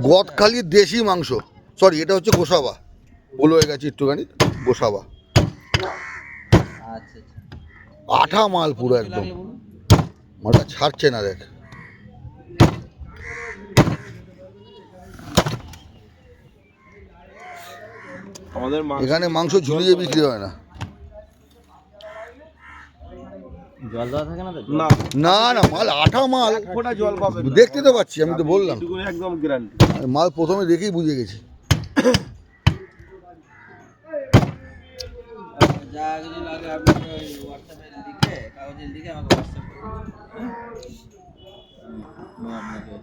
গদখালি দেশি মাংস, সরি এটা হচ্ছে গোসাবা, ভুল হয়ে গেছে একটুখানি, গোসাবা। আঠা মাল পুরো একদম, মালটা ছাড়ছে না দেখ। আমাদের এখানে মাংস ঝুলিয়ে বিক্রি হয় না। জল দেওয়া থাকে না তো? না না, মাল আঠা মাল, ফোঁটা জল পাবে না। দেখতে তো পাচ্ছি, আমি তো বললাম এটুকুনি একদম গ্যারান্টি। মাল প্রথমে দেখেই বুঝে গেছি। যা কিছু লাগে আপনি ওই হোয়াটসঅ্যাপে লিখে, কাগজে লিখে আমাকে হোয়াটসঅ্যাপ করে দিন। আপনাকে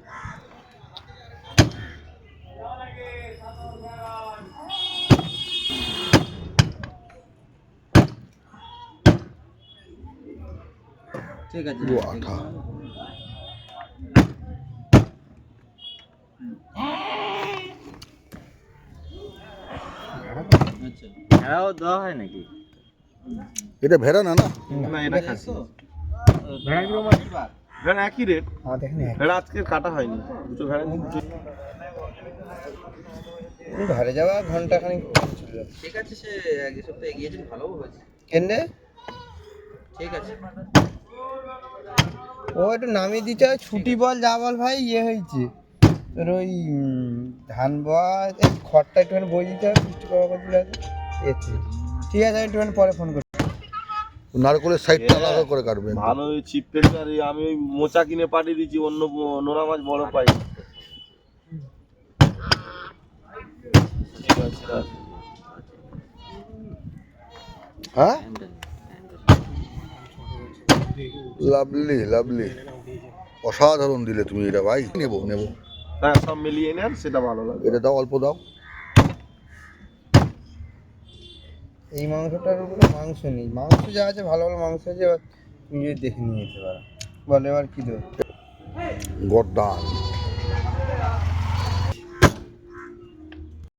ঠিক আছে। পুরো আঠা। আচ্ছা, ভেড়াও দেওয়া হয় নাকি? এটা ভেড়া না, না না এটা খাসি। ভেড়া কিরকম আছে? ভেড়া একই রেট। আমাদের এখানে ভেড়া আজকে কাটা হয়নি, দুটো ভেড়া দুটো। ঘরে যাওয়া ঘন্টাখানিক চলে যাবে। ঠিক আছে, সে এক সপ্তাহ এগিয়েছেন, ভালো হয়েছে। কেনে ঠিক আছে, ও একটু নামিয়ে দিতে হয়। ছুটি বল যা বল ভাই, ইয়ে হয়েছে তোর ওই ধান বয়া খড়টা একটুখানি বই দিতে হবে, বৃষ্টি করা করে দিলে ঠিক আছে। আমি একটুখানি পরে ফোন করছি। নারকলের সাইডটা আলাদা করে কাটবে। ভালো ওই চিপ পেকার, আমি ওই মোচা কিনে পাঠিয়ে দিচ্ছি, অন্য নোনা মাছ বড় পাই। ঠিক আছে, রাখ। হ্যাঁ, লাভলি লাভলি, অসাধারণ দিলে তুমি এটা ভাই। নেবো নেবো, হ্যাঁ সব মিলিয়ে নেন, সেটা ভালো লাগে। এটা দাও, অল্প দাও। এই মাংসটার উপরে মাংস নেই, মাংস যা আছে ভালো ভালো মাংস আছে, এবার তুমি যদি দেখে নিয়ে যেতে পারো। বলে এবার কি দেবো? গর্দান।